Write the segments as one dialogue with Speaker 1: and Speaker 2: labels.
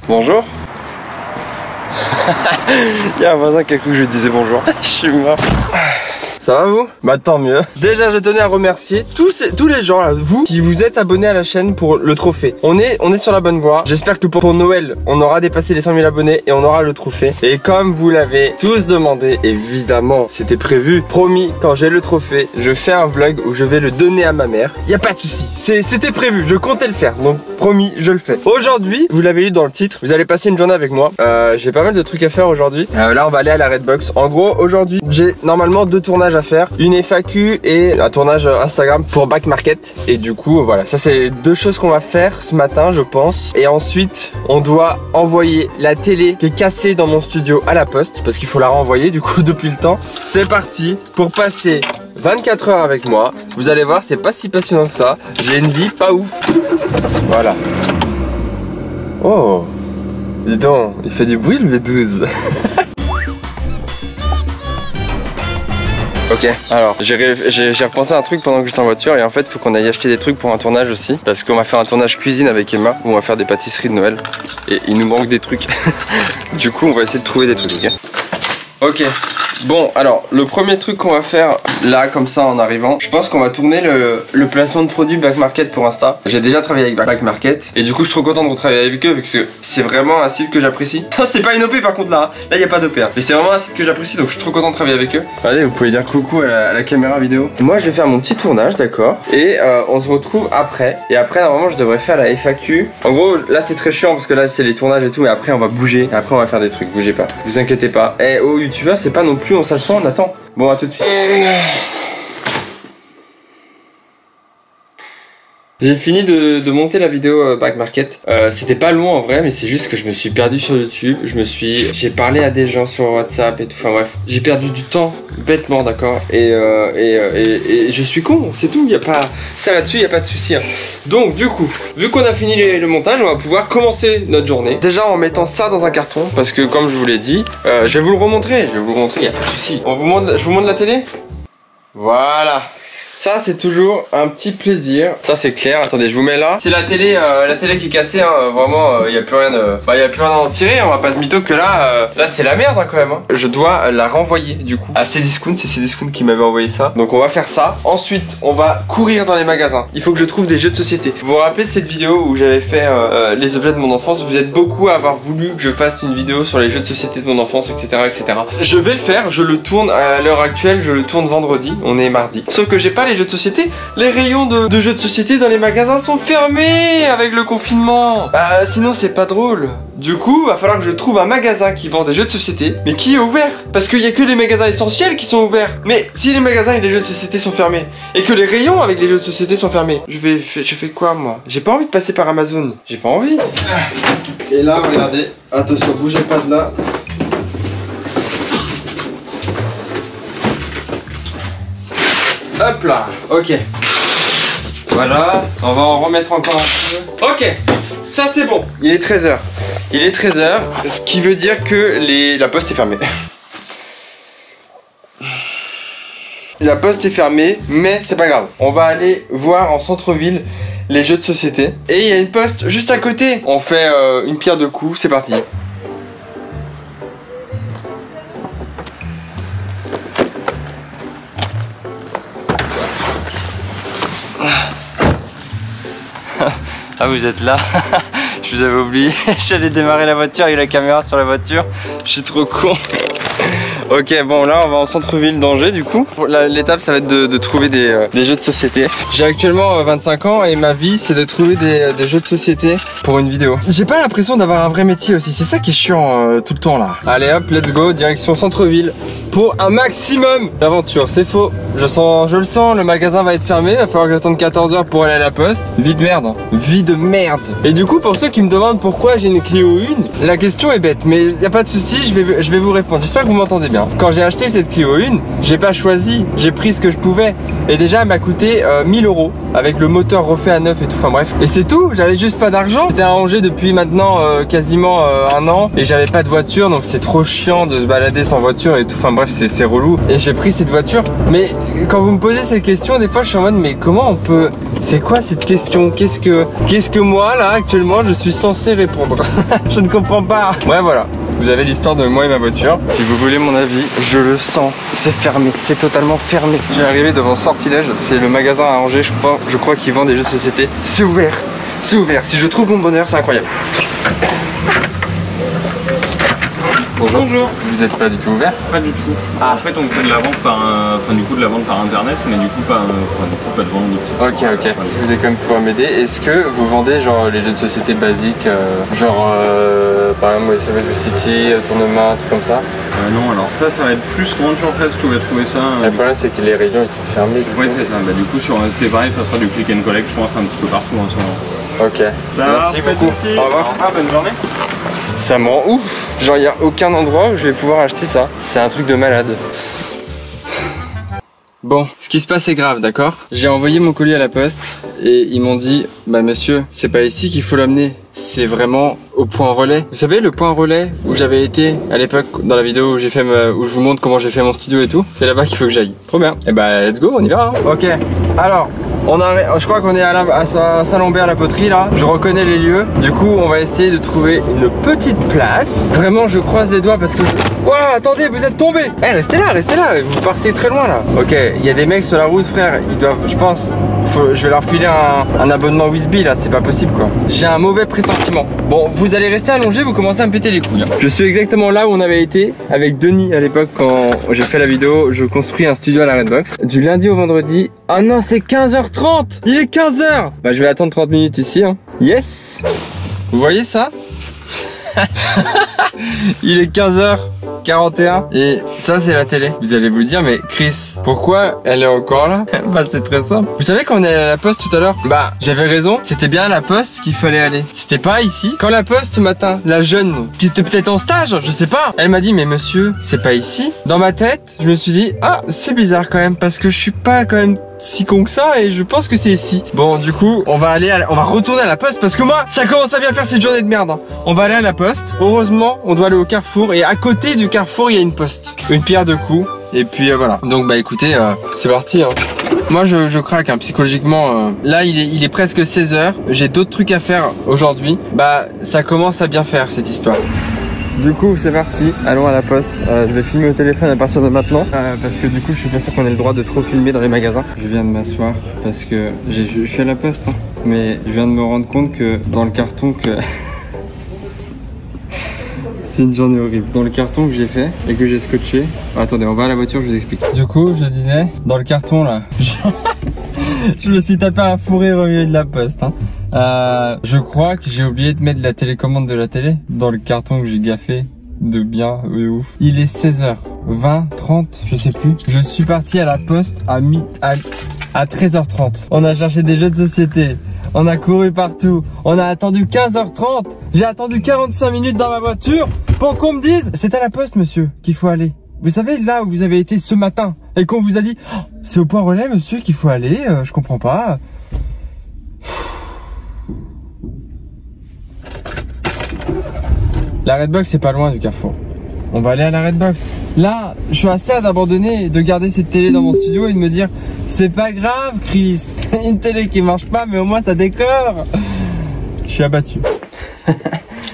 Speaker 1: Bonjour. Il y a un voisin qui a cru que je lui disais bonjour. Je suis mort. Ça va vous? Bah tant mieux. Déjà je tenais à remercier tous les gens là, vous qui vous êtes abonnés à la chaîne pour le trophée. On est sur la bonne voie. J'espère que pour Noël on aura dépassé les 100 000 abonnés et on aura le trophée. Et comme vous l'avez tous demandé, évidemment c'était prévu. Promis, quand j'ai le trophée, je fais un vlog où je vais le donner à ma mère. Y a pas de souci, c'était prévu, je comptais le faire. Donc promis, je le fais. Aujourd'hui, vous l'avez lu dans le titre, vous allez passer une journée avec moi. J'ai pas mal de trucs à faire aujourd'hui. Là on va aller à la Redbox. En gros aujourd'hui j'ai normalement 2 tournages à faire, une FAQ et un tournage Instagram pour Back Market. Et du coup voilà, ça c'est les 2 choses qu'on va faire ce matin je pense. Et ensuite on doit envoyer la télé qui est cassée dans mon studio à la poste parce qu'il faut la renvoyer du coup depuis le temps. C'est parti pour passer 24 heures avec moi. Vous allez voir, c'est pas si passionnant que ça. J'ai une vie pas ouf. Voilà. Oh, dis donc, il fait du bruit le V12. Ok, alors j'ai repensé à un truc pendant que j'étais en voiture et en fait faut qu'on aille acheter des trucs pour un tournage aussi parce qu'on va faire un tournage cuisine avec Emma où on va faire des pâtisseries de Noël et il nous manque des trucs. Du coup on va essayer de trouver des trucs, ok? Ok, bon alors le premier truc qu'on va faire là comme ça en arrivant, je pense qu'on va tourner le placement de produits Back Market pour Insta. J'ai déjà travaillé avec Back Market et du coup je suis trop content de retravailler avec eux parce que c'est vraiment un site que j'apprécie. C'est pas une OP par contre là, là il n'y a pas d'OP hein. Mais c'est vraiment un site que j'apprécie donc je suis trop content de travailler avec eux. Allez, vous pouvez dire coucou à la caméra vidéo. Moi je vais faire mon petit tournage, d'accord, et on se retrouve après. Et après normalement je devrais faire la FAQ. En gros là c'est très chiant parce que là c'est les tournages et tout, mais après on va bouger et après on va faire des trucs, bougez pas, vous inquiétez pas. Et aux youtubeurs c'est pas non plus on s'assoit, on attend. Bon à tout de suite. J'ai fini de monter la vidéo Back Market. C'était pas long en vrai, mais c'est juste que je me suis perdu sur YouTube. J'ai parlé à des gens sur WhatsApp et tout. Enfin bref, j'ai perdu du temps bêtement, d'accord. Et je suis con, c'est tout. Y a pas ça là-dessus, y a pas de souci. Hein. Donc du coup, vu qu'on a fini le montage, on va pouvoir commencer notre journée. Déjà en mettant ça dans un carton, parce que comme je vous l'ai dit, je vais vous le remontrer. Y a pas de souci. Je vous montre la télé. Voilà. Ça c'est toujours un petit plaisir. Ça c'est clair. Attendez, je vous mets là. C'est la télé qui est cassée. Hein. Vraiment, y a plus rien. Y a plus rien à en tirer. On va pas se mytho que là c'est la merde hein, quand même. Hein. Je dois la renvoyer du coup à Cdiscount. C'est Cdiscount qui m'avait envoyé ça. Donc on va faire ça. Ensuite, on va courir dans les magasins. Il faut que je trouve des jeux de société. Vous vous rappelez de cette vidéo où j'avais fait les objets de mon enfance? Vous êtes beaucoup à avoir voulu que je fasse une vidéo sur les jeux de société de mon enfance, etc., etc. Je vais le faire. Je le tourne à l'heure actuelle. Je le tourne vendredi. On est mardi. Sauf que j'ai pas les jeux de société, les rayons de jeux de société dans les magasins sont fermés avec le confinement. Bah sinon c'est pas drôle. Du coup, va falloir que je trouve un magasin qui vend des jeux de société, mais qui est ouvert. Parce qu'il y a que les magasins essentiels qui sont ouverts. Mais si les magasins et les jeux de société sont fermés, et que les rayons avec les jeux de société sont fermés, je fais quoi moi? J'ai pas envie de passer par Amazon. J'ai pas envie. Et là, regardez, attention, bougez pas de là. Hop là, ok. Voilà, on va en remettre encore un peu. Ok, ça c'est bon. Il est 13h. Il est 13h, ce qui veut dire que la poste est fermée. La poste est fermée, mais c'est pas grave. On va aller voir en centre-ville les jeux de société. Et il y a une poste juste à côté. On fait une pierre deux coups, c'est parti. Ah vous êtes là. Je vous avais oublié. J'allais démarrer la voiture avec la caméra sur la voiture. Je suis trop con. Ok, bon là on va en centre-ville d'Angers du coup. L'étape ça va être de trouver des jeux de société. J'ai actuellement 25 ans et ma vie c'est de trouver des jeux de société pour une vidéo. J'ai pas l'impression d'avoir un vrai métier aussi, c'est ça qui est chiant tout le temps là. Allez hop, let's go, direction centre-ville pour un maximum d'aventure. C'est faux, je le sens, le magasin va être fermé, il va falloir que j'attende 14 h pour aller à la poste. Vie de merde, hein. Vie de merde. Et du coup pour ceux qui me demandent pourquoi j'ai une Clio 1, la question est bête mais y a pas de souci, je vais vous répondre. J'espère que vous m'entendez bien. Quand j'ai acheté cette Clio 1, j'ai pas choisi, j'ai pris ce que je pouvais. Et déjà elle m'a coûté 1000 € avec le moteur refait à neuf et tout, enfin bref. Et c'est tout, j'avais juste pas d'argent. J'étais à Angers depuis maintenant quasiment un an et j'avais pas de voiture donc c'est trop chiant de se balader sans voiture et tout, enfin bref. bref, c'est relou. Et j'ai pris cette voiture. Mais quand vous me posez cette question, des fois je suis en mode mais comment on peut... C'est quoi cette question? Qu'est-ce que moi là actuellement je suis censé répondre? Je ne comprends pas. Ouais voilà. Vous avez l'histoire de moi et ma voiture. Si vous voulez mon avis, je le sens. C'est fermé. C'est totalement fermé. Je vais arriver devant Sortilège. C'est le magasin à Angers, je crois qu'ils vendent des jeux de société. C'est ouvert. C'est ouvert. Si je trouve mon bonheur, c'est incroyable. Bonjour. Bonjour. Vous n'êtes pas du tout ouvert?
Speaker 2: Pas du tout. Ah. En fait, on fait de la vente par, de la vente par internet, mais du coup pas de vente.
Speaker 1: Ok. Vous allez quand même pouvoir m'aider. Est-ce que vous vendez genre les jeux de société basiques, par exemple SOS City, Tournament, un truc comme ça?
Speaker 2: Non, alors ça va être plus grande surface. Tu vas trouver ça.
Speaker 1: Le problème c'est que les rayons ils sont fermés.
Speaker 2: Oui, c'est ça. Bah, du coup c'est pareil, ça sera du click and collect, je pense un petit peu partout en ce moment.
Speaker 1: Ok. Merci beaucoup. Au revoir.
Speaker 2: Bonne journée.
Speaker 1: Ça me rend ouf. Genre, il n'y a aucun endroit où je vais pouvoir acheter ça. C'est un truc de malade. Bon, ce qui se passe est grave, d'accord? J'ai envoyé mon colis à la poste et ils m'ont dit, bah monsieur, c'est pas ici qu'il faut l'amener. C'est vraiment au point relais. Vous savez, le point relais où j'avais été à l'époque dans la vidéo où j'ai fait où je vous montre comment j'ai fait mon studio et tout. C'est là-bas qu'il faut que j'aille. Trop bien. Et bah, let's go, on y va. Hein. Ok. Alors, je crois qu'on est à Saint-Lambert la poterie là. Je reconnais les lieux. Du coup, on va essayer de trouver une petite place. Vraiment, je croise les doigts parce que... Ouah, attendez, vous êtes tombés. Eh, restez là. Vous partez très loin là. Ok, il y a des mecs sur la route, frère. Ils doivent, je pense, je vais leur filer un abonnement Wisby là. C'est pas possible quoi. J'ai un mauvais pressentiment. Bon, vous allez rester allongé, vous commencez à me péter les couilles. Je suis exactement là où on avait été avec Denis à l'époque quand j'ai fait la vidéo. Je construis un studio à la Redbox. Du lundi au vendredi. Ah non, c'est 15h30. Il est 15h. Bah, je vais attendre 30 minutes ici. Hein. Yes. Vous voyez ça? Il est 15h41 et ça c'est la télé. Vous allez vous dire mais Chris, pourquoi elle est encore là? Bah c'est très simple. Vous savez quand on est allé à la poste tout à l'heure? Bah j'avais raison, c'était bien à la poste qu'il fallait aller. C'était pas ici. Quand la poste ce matin, la jeune qui était peut-être en stage, je sais pas, elle m'a dit mais monsieur, c'est pas ici. Dans ma tête, je me suis dit ah c'est bizarre quand même parce que je suis pas quand même si con que ça et je pense que c'est ici. Bon du coup on va retourner à la poste parce que moi ça commence à bien faire cette journée de merde hein. On va aller à la poste. Heureusement on doit aller au Carrefour et à côté du Carrefour il y a une poste. Une pierre deux coups. Et puis voilà. Donc bah écoutez c'est parti hein. Moi je craque hein, psychologiquement. Là il est presque 16h. J'ai d'autres trucs à faire aujourd'hui. Bah ça commence à bien faire cette histoire. Du coup c'est parti, allons à la poste. Je vais filmer au téléphone à partir de maintenant parce que du coup je suis pas sûr qu'on ait le droit de trop filmer dans les magasins. Je viens de m'asseoir parce que je suis à la poste hein. Mais je viens de me rendre compte que dans le carton que... C'est une journée horrible. Dans le carton que j'ai fait et que j'ai scotché... Attendez, on va à la voiture, je vous explique. Du coup je disais, dans le carton là... Je me suis tapé un fou rire au milieu de la poste hein. Je crois que j'ai oublié de mettre la télécommande de la télé dans le carton que j'ai gaffé de bien ouf. Il est 16h20, 30, je sais plus. Je suis parti à la poste à 13h30. On a cherché des jeux de société. On a couru partout. On a attendu 15h30. J'ai attendu 45 minutes dans ma voiture pour qu'on me dise c'est à la poste monsieur qu'il faut aller. Vous savez là où vous avez été ce matin et qu'on vous a dit oh, c'est au point relais monsieur qu'il faut aller, je comprends pas. La Redbox c'est pas loin du Carrefour. On va aller à la Redbox. Là, je suis assez abandonné de garder cette télé dans mon studio et de me dire c'est pas grave Chris, une télé qui marche pas mais au moins ça décore. Je suis abattu.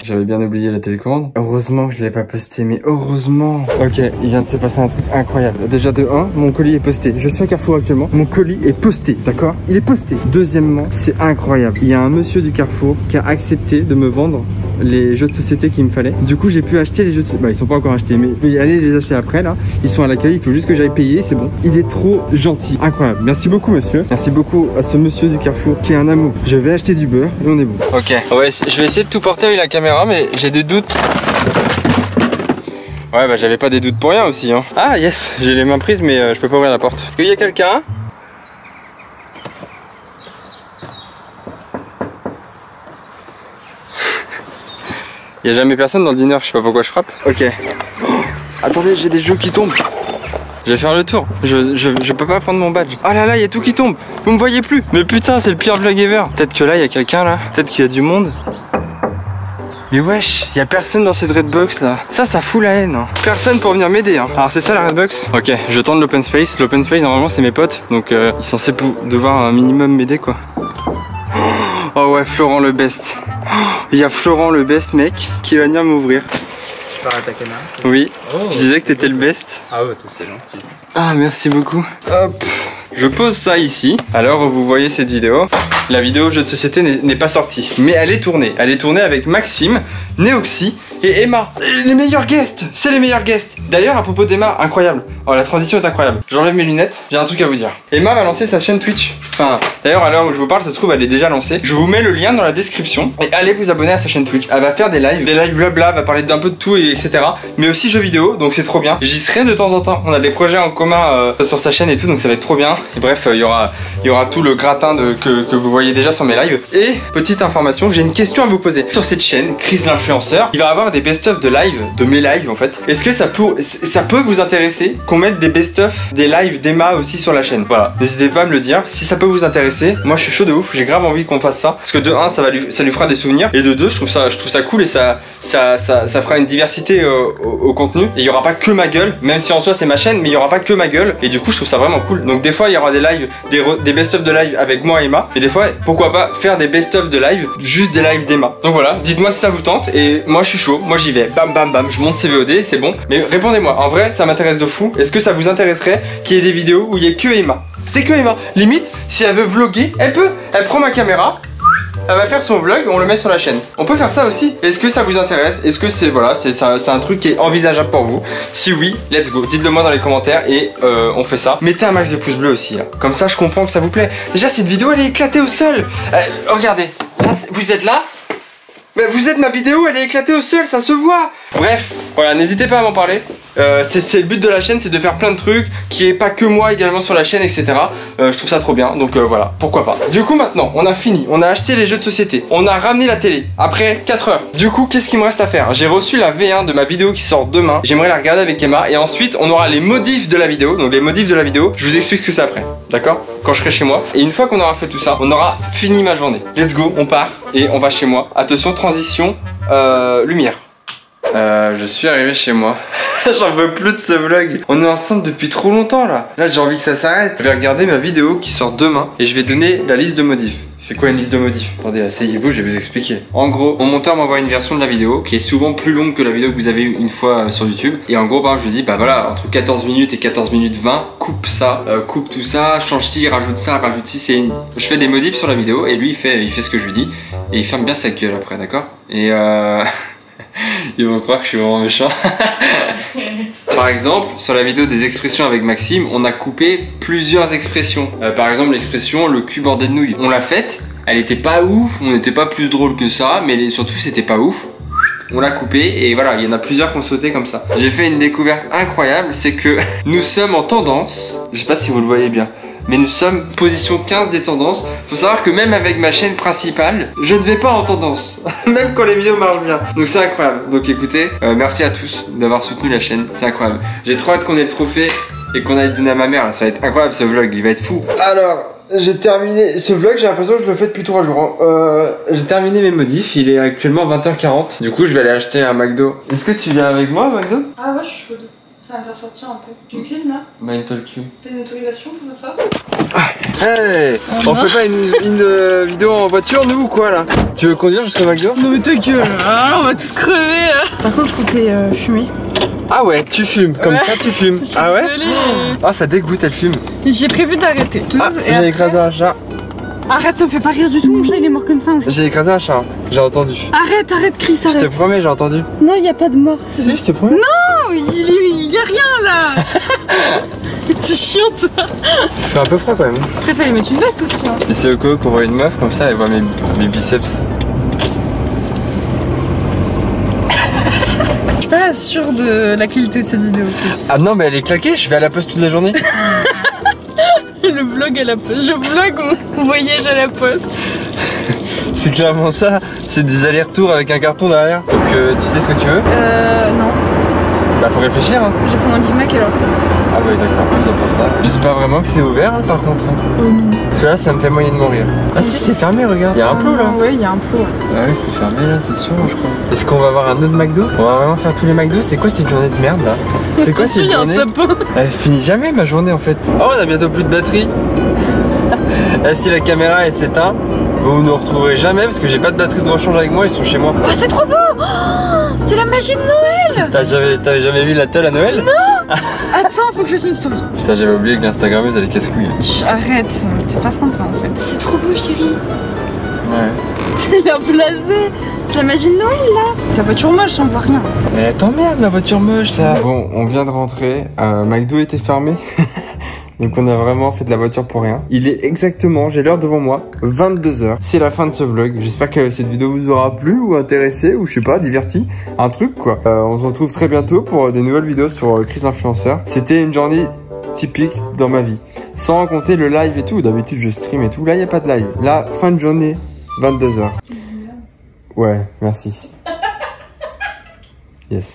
Speaker 1: J'avais bien oublié la télécommande. Heureusement que je l'ai pas posté, mais heureusement. Ok, il vient de se passer un truc incroyable. Déjà de 1, mon colis est posté. Je suis à Carrefour actuellement. Mon colis est posté, d'accord? Il est posté. Deuxièmement, c'est incroyable. Il y a un monsieur du Carrefour qui a accepté de me vendre les jeux de société qu'il me fallait. Du coup, j'ai pu acheter les jeux de société. Bah, ils sont pas encore achetés, mais je peux y aller les acheter après là. Ils sont à l'accueil, il faut juste que j'aille payer, c'est bon. Il est trop gentil, incroyable. Merci beaucoup monsieur. Merci beaucoup à ce monsieur du Carrefour qui est un amour. Je vais acheter du beurre et on est bon. Ok, je vais essayer de tout porter avec la caméra, mais j'ai des doutes. Ouais, bah j'avais pas des doutes pour rien aussi hein. Ah yes, j'ai les mains prises mais je peux pas ouvrir la porte. Est-ce qu'il y a quelqu'un? Il y a jamais personne dans le dîner, je sais pas pourquoi je frappe. Ok. Oh, attendez, j'ai des jeux qui tombent. Je vais faire le tour. Je peux pas prendre mon badge. Oh là là, il y a tout qui tombe. Vous me voyez plus. Mais putain, c'est le pire vlog ever. Peut-être que là, il y a quelqu'un là. Peut-être qu'il y a du monde. Mais wesh, y a personne dans cette Redbox là. Ça fout la haine. Hein. Personne pour venir m'aider. Hein. Alors c'est ça la Redbox. Ok, je tente l'open space. L'open space normalement c'est mes potes, donc ils sont censés devoir un minimum m'aider quoi. Oh ouais, Florent le best. Il y a Florent le best mec qui va venir m'ouvrir.
Speaker 3: Tu parles à ta caméra?
Speaker 1: Oui, je disais que t'étais le best.
Speaker 3: Ah ouais, c'est gentil.
Speaker 1: Ah merci beaucoup. Hop, je pose ça ici. Alors vous voyez cette vidéo. La vidéo jeu de société n'est pas sortie, mais elle est tournée. Elle est tournée avec Maxime, Neoxy et Emma. Les meilleurs guests, c'est les meilleurs guests. D'ailleurs à propos d'Emma, incroyable. Oh la transition est incroyable. J'enlève mes lunettes, j'ai un truc à vous dire. Emma va lancer sa chaîne Twitch. Enfin, d'ailleurs à l'heure où je vous parle, ça se trouve elle est déjà lancée. Je vous mets le lien dans la description et allez vous abonner à sa chaîne Twitch. Elle va faire des lives blabla, elle va parler d'un peu de tout et etc. Mais aussi jeux vidéo, donc c'est trop bien. J'y serai de temps en temps. On a des projets en commun sur sa chaîne et tout, donc ça va être trop bien. Et bref, il y aura tout le gratin que vous voyez déjà sur mes lives. Et petite information, j'ai une question à vous poser. Sur cette chaîne, Chris l'influenceur, il va avoir des best-of de live, de mes lives en fait. Est-ce que ça peut vous intéresser qu'on mette des best-of, des lives d'Emma aussi sur la chaîne? Voilà, n'hésitez pas à me le dire. Si ça peut vous intéresser, moi je suis chaud de ouf, j'ai grave envie qu'on fasse ça. Parce que de 1, ça lui fera des souvenirs. Et de 2, je trouve ça cool et ça fera une diversité au contenu. Et il y aura pas que ma gueule, même si en soi c'est ma chaîne, mais il y aura pas que ma gueule. Et du coup, je trouve ça vraiment cool. Donc des fois, il y aura des lives, des best-of de live avec moi et Emma. Et des fois, pourquoi pas faire des best-of de live, juste des lives d'Emma. Donc voilà, dites-moi si ça vous tente. Et moi, je suis chaud. Moi, j'y vais. Bam, bam, bam. Je monte CVOD, c'est bon. Mais répondez-moi. En vrai, ça m'intéresse de fou. Est-ce que ça vous intéresserait qu'il y ait des vidéos où il y ait que Emma? C'est que Emma. Limite, si elle veut vlogger, elle peut. Elle prend ma caméra. Elle va faire son vlog, on le met sur la chaîne. On peut faire ça aussi. Est-ce que ça vous intéresse? Est-ce que c'est un truc qui est envisageable pour vous? Si oui, let's go. Dites-le moi dans les commentaires et on fait ça. Mettez un max de pouces bleus aussi là. Comme ça, je comprends que ça vous plaît. Déjà, cette vidéo, elle est éclatée au sol. Regardez, là, vous êtes là. Mais vous êtes ma vidéo, elle est éclatée au sol, ça se voit. Bref, voilà, n'hésitez pas à m'en parler. C'est le but de la chaîne, c'est de faire plein de trucs, qui est pas que moi également sur la chaîne, etc. Je trouve ça trop bien, donc voilà, pourquoi pas. Du coup maintenant, on a fini, on a acheté les jeux de société, on a ramené la télé, après 4 heures. Du coup, qu'est-ce qu'il me reste à faire? J'ai reçu la V1 de ma vidéo qui sort demain, j'aimerais la regarder avec Emma, et ensuite on aura les modifs de la vidéo, donc les modifs de la vidéo, je vous explique ce que c'est après, d'accord? Quand je serai chez moi, et une fois qu'on aura fait tout ça, on aura fini ma journée. Let's go, on part, et on va chez moi. Attention, transition, lumière. Je suis arrivé chez moi. J'en veux plus de ce vlog. On est ensemble depuis trop longtemps là. Là j'ai envie que ça s'arrête. Je vais regarder ma vidéo qui sort demain et je vais donner la liste de modifs. C'est quoi une liste de modifs? Attendez, asseyez-vous, je vais vous expliquer. En gros, mon monteur m'envoie une version de la vidéo qui est souvent plus longue que la vidéo que vous avez une fois sur YouTube. Et en gros, je lui dis, bah voilà, entre 14 minutes et 14 minutes 20, coupe ça, coupe tout ça, change ci, rajoute ça, rajoute ci. Je fais des modifs sur la vidéo et lui il fait ce que je lui dis. Et il ferme bien sa gueule après, d'accord? Et ils vont croire que je suis vraiment méchant. Par exemple, sur la vidéo des expressions avec Maxime, on a coupé plusieurs expressions. Par exemple, l'expression le cul bordé de nouilles. On l'a faite, elle était pas ouf, on n'était pas plus drôle que ça, mais surtout c'était pas ouf. On l'a coupé et voilà, il y en a plusieurs qui ont sauté comme ça. J'ai fait une découverte incroyable, c'est que nous sommes en tendance. Je sais pas si vous le voyez bien, mais nous sommes position 15 des tendances. Faut savoir que même avec ma chaîne principale, je ne vais pas en tendance, même quand les vidéos marchent bien. Donc c'est incroyable. Donc écoutez, merci à tous d'avoir soutenu la chaîne, c'est incroyable. J'ai trop hâte qu'on ait le trophée et qu'on aille le donner à ma mère. Là. Ça va être incroyable ce vlog, il va être fou. Alors, j'ai terminé ce vlog, j'ai l'impression que je le fais depuis 3 jours. J'ai terminé mes modifs, il est actuellement 20h40. Du coup, je vais aller acheter un McDo. Est-ce que tu viens avec moi, McDo?
Speaker 4: Ah ouais, je suis chaude. Ça va me faire sortir un peu. Tu me filmes là?
Speaker 1: Bah, une talk you.
Speaker 4: T'as une autorisation pour faire ça?
Speaker 1: Hey, on fait pas une vidéo en voiture nous ou quoi là? Tu veux conduire jusqu'au McDo?
Speaker 4: Non mais ta gueule, on va tous crever là. Par contre je comptais fumer.
Speaker 1: Ah ouais, tu fumes, comme ça tu fumes. Ah ouais? Ah ça dégoûte, elle fume.
Speaker 4: J'ai prévu d'arrêter.
Speaker 1: J'ai écrasé un chat.
Speaker 4: Arrête, ça me fait pas rire du tout, mon chat il est mort comme ça.
Speaker 1: J'ai écrasé un chat, j'ai entendu.
Speaker 4: Arrête, Chris, arrête.
Speaker 1: Je te promets, j'ai entendu.
Speaker 4: Non, y a pas de mort.
Speaker 1: Si, je te promets.
Speaker 4: Non, il y a rien là. T'es chiante.
Speaker 1: C'est un peu froid quand même.
Speaker 4: Après fallait mettre une veste aussi. Hein.
Speaker 1: Et c'est au cas où qu'on voit une meuf comme ça, elle voit mes biceps.
Speaker 4: Je suis pas sûre de la qualité de cette vidéo. Chris.
Speaker 1: Ah non, mais elle est claquée, je vais à la poste toute la journée.
Speaker 4: Le vlog à la poste. Je vlog mon voyage à la poste.
Speaker 1: C'est clairement ça, c'est des allers-retours avec un carton derrière. Donc tu sais ce que tu veux?
Speaker 4: Non.
Speaker 1: Bah faut réfléchir hein.
Speaker 4: Je vais prendre un Big Mac alors.
Speaker 1: Ah oui d'accord, c'est pour ça. J'espère vraiment que c'est ouvert hein, par contre.
Speaker 4: Oh non.
Speaker 1: Parce que là ça me fait moyen de mourir. Ah si c'est fermé regarde. Il y a un plot là.
Speaker 4: Ouais, il y a un plot.
Speaker 1: Ah oui c'est fermé là c'est sûr je crois. Est-ce qu'on va avoir un autre McDo? On va vraiment faire tous les McDo? C'est quoi cette journée de merde là? C'est quoi cette journée?
Speaker 4: Il y a un sapin.
Speaker 1: Elle finit jamais ma journée en fait. Oh on a bientôt plus de batterie. Là si la caméra elle s'éteint, vous ne retrouverez jamais parce que j'ai pas de batterie de rechange avec moi, ils sont chez moi.
Speaker 4: Oh c'est trop beau. Oh, c'est la magie de Noël.
Speaker 1: T'avais jamais vu la telle à Noël?
Speaker 4: Non. Attends, faut que je fasse une story.
Speaker 1: Putain j'avais oublié que l'Instagrammeuse elle est casse-couille.
Speaker 4: Arrête, t'es pas sympa en fait. C'est trop beau chérie.
Speaker 1: Ouais.
Speaker 4: C'est la blasée. C'est la magie de Noël là. Ta voiture moche, on voit rien.
Speaker 1: Eh t'emmerdes ma voiture moche là. Bon on vient de rentrer, McDo était fermé. Donc on a vraiment fait de la voiture pour rien. Il est exactement, j'ai l'heure devant moi, 22 h. C'est la fin de ce vlog. J'espère que cette vidéo vous aura plu ou intéressé ou je sais pas, diverti. Un truc quoi. On se retrouve très bientôt pour des nouvelles vidéos sur Chris l'influenceur. C'était une journée typique dans ma vie. Sans compter le live et tout. D'habitude je stream et tout. Là il n'y a pas de live. Là, fin de journée, 22 h. Ouais, merci. Yes.